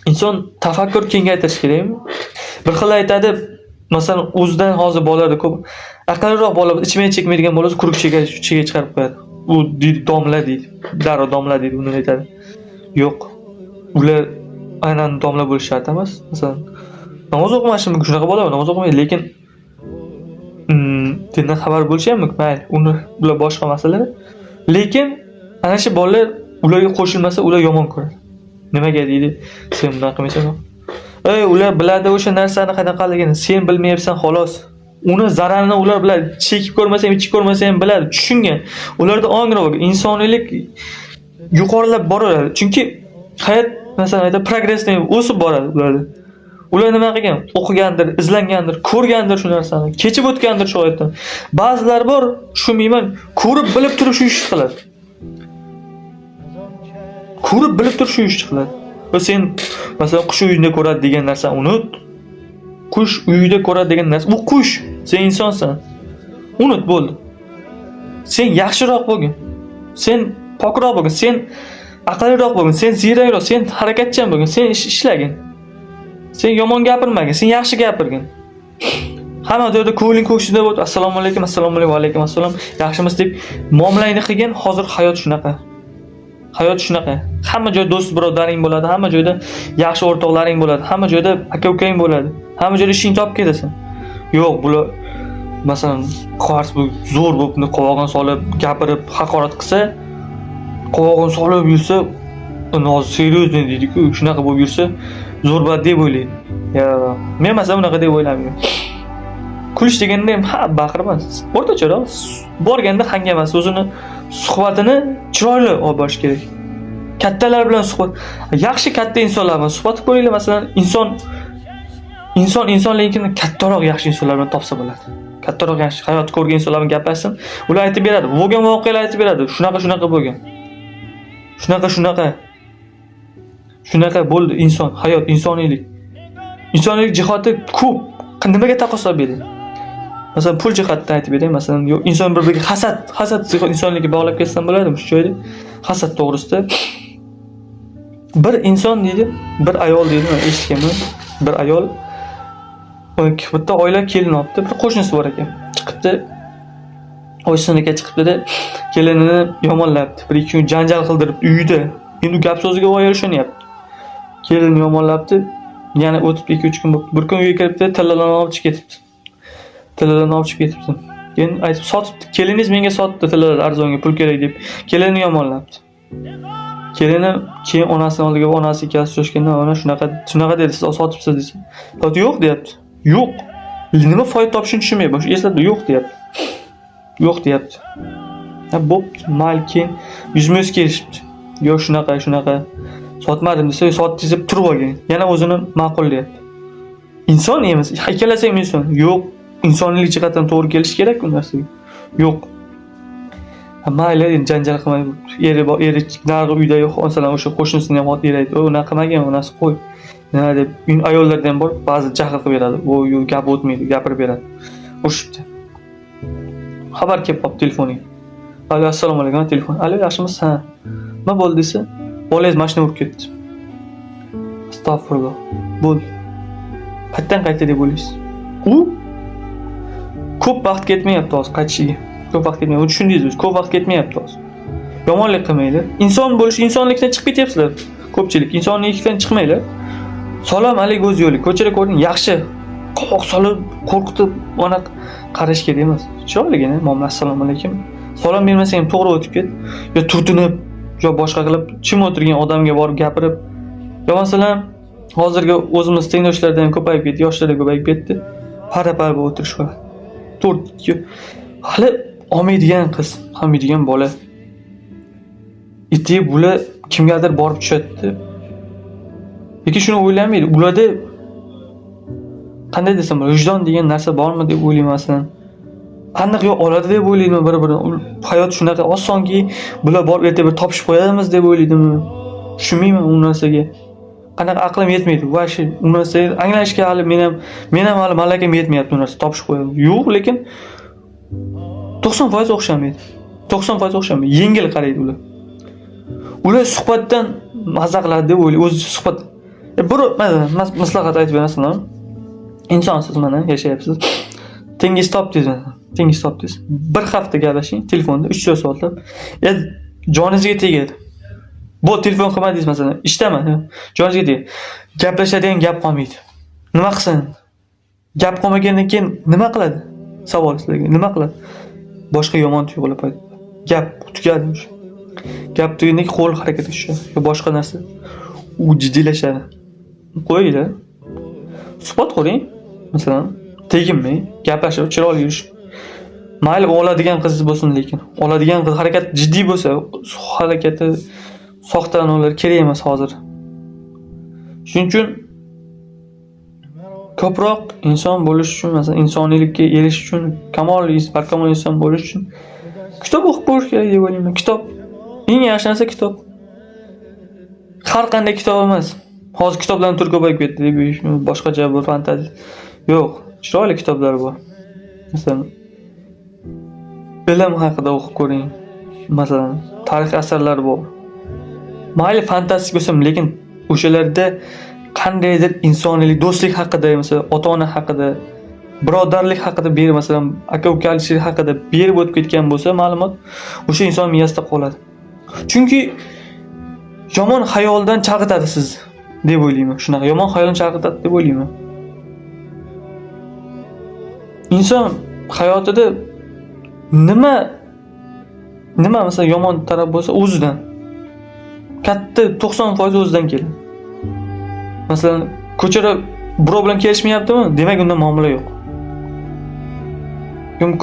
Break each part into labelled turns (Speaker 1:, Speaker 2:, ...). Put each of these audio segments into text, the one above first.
Speaker 1: inson tafakkur kengaytirish kerakmi? Bir xil aytadi, masalan, o'zidan hozir bolalarda ko'p aqlliroq bola ichmay chekmaydigan bo'lsa, quruq chega chiqarib qo'yadi. U deydi domla deydi. Darrov domla deydi, uni aytadi. Yo'q. Ular aynan domla bo'lish shart emas. Masalan, namoz o'qimashi mumkin, shunaqa bola namoz o'qimaydi, lekin dindan xabar bo'lishi ham mumkin. Mayli, ular boshqa masala. Lekin ana shu bolalar ularga qo'shilmasa, ular yomon ko'radi. Nimaga deydi? Sen bunaqa qilmaysan. Ular biladi o'sha narsani qanaqaligini, sen bilmayapsan xolos. Uni zararini ular biladi. Chekib ko'rmasa ham, ichib ko'rmasa ham biladi, tushungan. Ularda ongroq insoniylik yuqorilab boraveradi. Chunki hayot masalan aytib progressdan o'sib boradi ularda. Ular nima qilgan? O'qigandir, izlangandir, ko'rgandir shu narsani, kechib o'tgandir shu hayotdan. Ba'zilar bor, tushunmayman, ko'rib bilib turib shu ishni qiladi. Ko'rib bilib turib shu ishni qiladi. Va sen masalan qush uyida ko'radi degan narsani unut. Qush uyida ko'radi degan narsa, bu qush, sen insonsan. Unut bo'ldi. Sen yaxshiroq bo'lgin. Sen pokroq bo'lgin, sen aqlliroq bo'lgin, sen ziyrakroq, sen harakatchan bo'lgin, sen ishlagin. Sen yomon gapirmagin, sen yaxshi gapirgin. Hamma joyda ko'ngling ko'ksida bo'lib, assalomu alaykum, assalomu alaykum, va alaykum assalom, yaxshimisiz deb muomalangni qilgin. Hozir hayot shunaqa. Hayot shunaqa. Hamma joyda do'st birodaring bo'ladi, hamma joyda yaxshi o'rtoqlaring bo'ladi, hamma joyda aka-ukang bo'ladi. Hamma joyda ishing topib ketasan. Yo'q, bular masalan qarz bu zo'r bo'lib qovog'ini solib, gapirib, haqorat qilsa, qovog'ini solib yursa, hozir seriozno deydi-ku, shunaqa bo'lib yursa, zo'rbat deb o'ylaydi. Ya, men masalan unaqa deb o'ylamayman. Kulish deganda ham baqirmas. O'rtacharoq borganda hangamas, o'zini suhbatini chiroyli olib borish kerak. Kattalar bilan suhbat, yaxshi katta insonlar bilan suhbat qo'yinglar, masalan, insonligini kattaroq yaxshi insonlar bilan topsa bo'ladi. Kattaroq yaxshi hayot ko'rgan insonlar bilan gaplashsin, ular aytib beradi, bo'lgan voqealar aytib beradi. Shunaqa bo'lgan. Shunaqa bo'ldi inson, hayot, insoniylik. Insoniylik jihati ko'p. Nimaga taqosul beradi? Masalan, pul jihatdan aytib beraman. Masalan, inson bir-biriga hasad insonlikka bog'lab ketsam bo'ladimi shu joyda? Hasad to'g'risida. Bir inson deydi, bir ayol deydi, men eshitganman. Bir ayol bitta oila kelin olibdi, bir qo'shnisi bor ekan. Chiqibdi, o'siniga chiqibdi-da, kelinini yomonlabdi. Bir ikki kun janjal qildirib uyida. Endi gap so'ziga voy erishanyapti. Kelinni yomonlabdi. Yana o'tib 2-3 kun bo'lib, bir kun uyga kiribdi, tillalarni olib chiqib ketibdi. Keyin aytib sotibdi. Keliningiz menga sotdi, tillalar arzonga pul kerak deb. Kelinni yomonlabdi. Kelini keyin onasining oldiga, onasi ikkasi shoshganda, "Ona shunaqa dedi, siz sotibsiz" desa. "Sot yo'q" deyapti. "Yo'q. Nima foyda topishini tushunmayapman. Shu eslatdi, yo'q" deyapti. "Yo'q" deyapti. Bo'pti, mayli, keyin yuzma-yuz kelishibdi. "Yo'q, shunaqa. Sotmadim" desa, "Sotdingiz" deb turib olgan. Yana o'zini ma'qullayapti. Inson emas, ikkalasi ham inson. Yo'q, insoniylik jihatdan to'g'ri kelish kerak bu narsaga. Yo'q. Mayli, janjal qilmay, eri narigi uyda yo'q, masalan, o'sha qo'shnisini ham ot eraydi. "Unaqa qilmagan, onasi qo'y." Nima deb, ayollarda ham bor, ba'zi jahl qilib beradi. Yo'q, gap o'tmaydi, gapirib beradi. O'shibdi. Xabar kelib qoldi telefoniga. "Alo, assalomu alaykum", telefon. "Alo, yaxshimisiz?" "Ha." "Nima bo'ldi?" desa, "Bolangiz mashina urib ketdi." Astagfirulloh. Bo'ldi. Qayerdan qaytdi deb o'ylaysiz? U ko'p vaqt ketmayapti hozir qaytishiga. Ko'p vaqt ketmayapti. Tushundingiz, ko'p vaqt ketmayapti hozir. Yomonlik qilmanglar. Inson bo'lish, insonlikdan chiqib ketyapsizlar. Ko'pchilik insonlikdan chiqmanglar. Salom alaykum o'z yo'li. Ko'chada ko'ring, yaxshi. Qo'q solib, qo'rqitib, ona qarash kerak emas. Chiroyligina, "Muomala, assalomu alaykum." Salom bermasang ham to'g'ri o'tib ket. Yo turtinib, yo boshqa qilib, chim o'tirgan odamga borib gapirib, yo masalan, hozirgi o'zimiz tengdoshlardan ham ko'payib ketdi, yoshlarda ko'payib ketdi. Para-para bo'lib o'tirish qoladi. Hali olmaydigan qiz, olmaydigan bola. Itib bular kimgadir borib tushadi. Lekin shuni o'ylamaydi. Ularda qanday desam, vijdon degan narsa bormi deb o'ylayman. Aniq yo'q oladi deb o'ylayman bir-birini. Hayot shunaqa osonki, bular borib erta bir topishib qo'yadimiz deb o'ylaydimmi? Tushunmayman u narsaga. Qanaqa aqlim yetmaydi. Va shu u narsani anglashga hali men ham hali malakam yetmayapti u narsa topishib qo'yadi. Yo'q, lekin 90% o'xshamaydi. 90% o'xshamaydi. Yengil qaraydi ular. Ular suhbatdan maza qiladi deb o'ylaydi. O'zi suhbat Bir maslahat aytib beraman. İnsonsiz mana yashayapsiz. Tengiz topdingiz. Tengiz topdingiz. Bir hafta gaplashing telefonda 3-4 soatlab. Joningizga tegadi. Bu telefon qilmadingiz masalan, ishdami? Joningizga tegadi. Gaplashadigan gap qolmaydi. Nima qilsin? Gap qolmagandan keyin nima qiladi? Savol sizlarga. Nima qiladi? Boshqa yomon tuyg'ular paydo. Gap tugadi. Gap tugagandan keyin qo'l harakatga tushadi. Yo boshqa narsa. U jiddiylashadi. Qo'yinglar. Suhbat quring. Masalan, teginmay, gaplashib, chiroyli yurish. Mayli oladigan qiz bo'lsin lekin. Oladigan qiz harakat jiddiy bo'lsa, harakati soxtalanuvlar kerak emas hozir. Shuning uchun ko'proq inson bo'lish uchun, masalan, insoniylikka erishish uchun, barkamol inson bo'lish uchun kitob o'qib ko'rish kerak deb o'ylayman. Kitob eng yaxshi narsa kitob. Har qanday kitob emas. Hozir kitoblarning turi ko'payib ketdi deb boshqacha bir fantaziya. Yo'q, chiroyli kitoblar bor. Masalan, bilim haqida o'qib ko'ring. Masalan, tarixiy asarlar bor. Mayli fantastik bo'lsin, lekin o'shalarda qandaydir insoniylik, do'stlik haqida, masalan, ota-ona haqida, birodarlik haqida masalan, aka-ukachilik haqida berib o'tib ketgan bo'lsa ma'lumot, o'sha inson miyasida qoladi. Chunki yomon xayoldan chalg'itadi siz deb o'ylayman. Shunaqa yomon xayoldan chalg'itadi deb o'ylayman. Inson hayotida nima masalan yomon taraf bo'lsa o'zidan. Katta 90% o'zidan keladi. Masalan, ko'chada birov bilan kelishmayaptimi? Demak, unda muomala yo'q.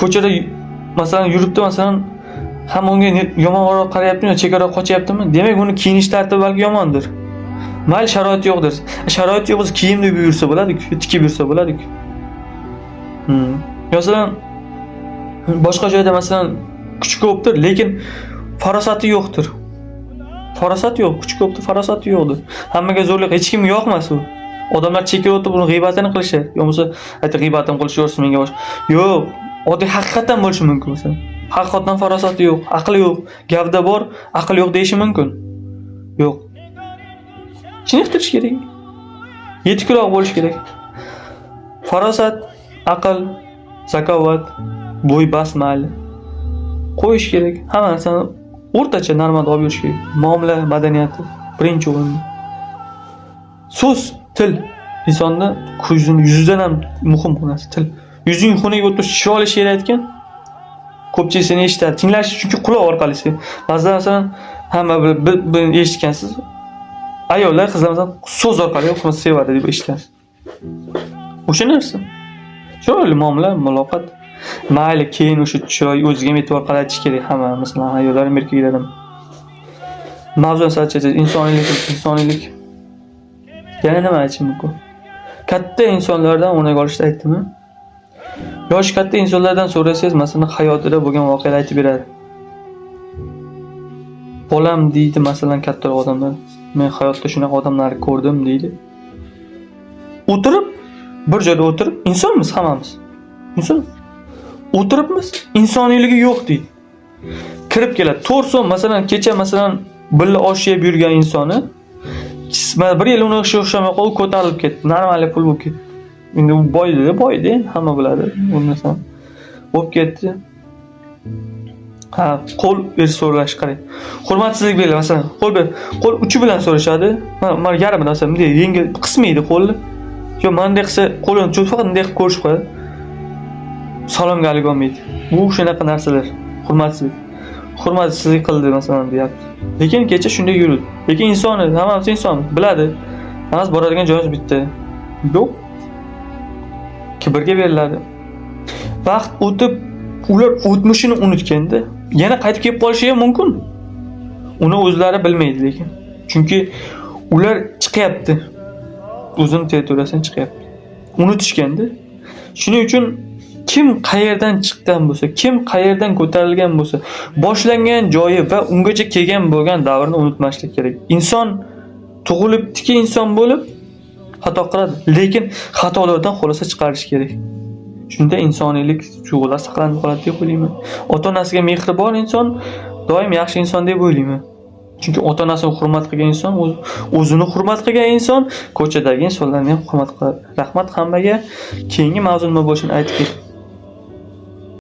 Speaker 1: Ko'chada masalan yuribdi, masalan, ham unga yomonroq qaryaptimi, chekararoq qochyaptimi? Demak, uni kiyinish tartibi balki yomondir. Mayli sharoit yo'qdir. Sharoit yo'q bo'lsa kiyim deb yursa bo'ladi-ku, tikib yursa bo'ladi-ku. Masalan, boshqa joyda masalan kuchi ko'pdir, lekin farosati yo'qdir. Farosat yo'q, kuchi ko'pdir, farosati yo'qdir. Hammaga zo'rlik, hech kimga yoqmas u. Odamlar chekib o'tib uni g'iybatini qilishadi. Yo'qsa aytib g'iybatim qilishaversin menga bosh. Yo'q, oddiy haqiqatan bo'lishi mumkin masalan. Haqiqatan farosati yo'q, aqli yo'q, gavda bor, aql yo'q deyishi mumkin. Yo'q. Chiniqtirish kerak. Yetukroq bo'lish kerak. Farosat, aql, zakovat, bo'y basmal qo'yish kerak. Hamma narsani o'rtacha normal olib yurish kerak. Muomala, madaniyati birinchi o'rinda. So'z, til insonni yuzidan ham muhim narsa til. Yuzing xonaga o'tirib chiroyli she'r aytgan, ko'pchilik seni eshitadi. Tinglash chunki quloq orqali. Ba'zan masalan hamma bir eshitgansiz. Ayollar, qizlar masalan so'z orqali o'qishni sevadi deb eshitgansiz. O'sha narsa. Chiroyli muomala, muloqot. Mayli keyin o'sha chiroy o'ziga e'tibor qaratish kerak hamma, masalan, ayollar, erkaklar ham. Mavzuni salchacha insoniylik. Yana nima aytishim mumkin? Katta insonlardan o'rnak olishni aytdimmi? Yosh katta insonlardan so'rasangiz, masalan, hayotida bo'lgan voqealar aytib beradi. Bolam deydi, masalan, kattaroq odamlar, men hayotda shunaqa odamlarni ko'rdim deydi. O'tirib, bir joyda o'tirib, insonmiz hammamiz. Inson. O'tiribmiz, insoniyligi yo'q deydi. Kirib keladi. To'rson, masalan, kecha masalan, birga osh yeb yurgan insonni bir yil uni o'xshamay qolib ko'tarilib ketdi. Normal pul bo'lib ketdi. Endi u boydi, hamma biladi. Bo'lmasa bo'lib ketdi. Qo'l ber so'rash qarang. Hurmatsizlik bilan masalan, qo'l ber. Qo'l uchi bilan so'rashadi. Mana yarmi narsa bunday yengil qismaydi qo'lni. Yo, mendek qilsa qo'lini cho'zib faqat bunday qilib ko'rishib qo'yadi. Salomga alik olmaydi. Bu shunaqa narsalar. Hurmatsizlik qildi masalan deyapti. Lekin kecha shunday yurdi. Lekin hammamiz inson, biladi. Hammamiz boradigan joyimiz bitta. Yo'q. Kibrga beriladi. Vaqt o'tib, ular o'tmishini unutganda, yana qaytib kelib qolishi ham mumkin. Uni o'zlari bilmaydi lekin. Chunki ular chiqyapti. O'zining territoriyasidan chiqyapti. Unutishganda. Shuning uchun kim qayerdan chiqqan bo'lsa, kim qayerdan ko'tarilgan bo'lsa, boshlangan joyi va ungacha kelgan bo'lgan davrni unutmaslik kerak. Inson tug'ilibdiki inson bo'lib xato qiladi, lekin xatolardan xulosa chiqarish kerak. Shunda insoniylik tuyg'ular saqlanib qoladi deb o'ylayman. Ota-onasiga mehribon inson doim yaxshi inson deb o'ylayman. Chunki ota-onasini hurmat qilgan inson o'zini hurmat qilgan inson ko'chadagi insonlarni ham hurmat qiladi. Rahmat hammaga. Keyingi mavzu nima bo'lishini aytib ket.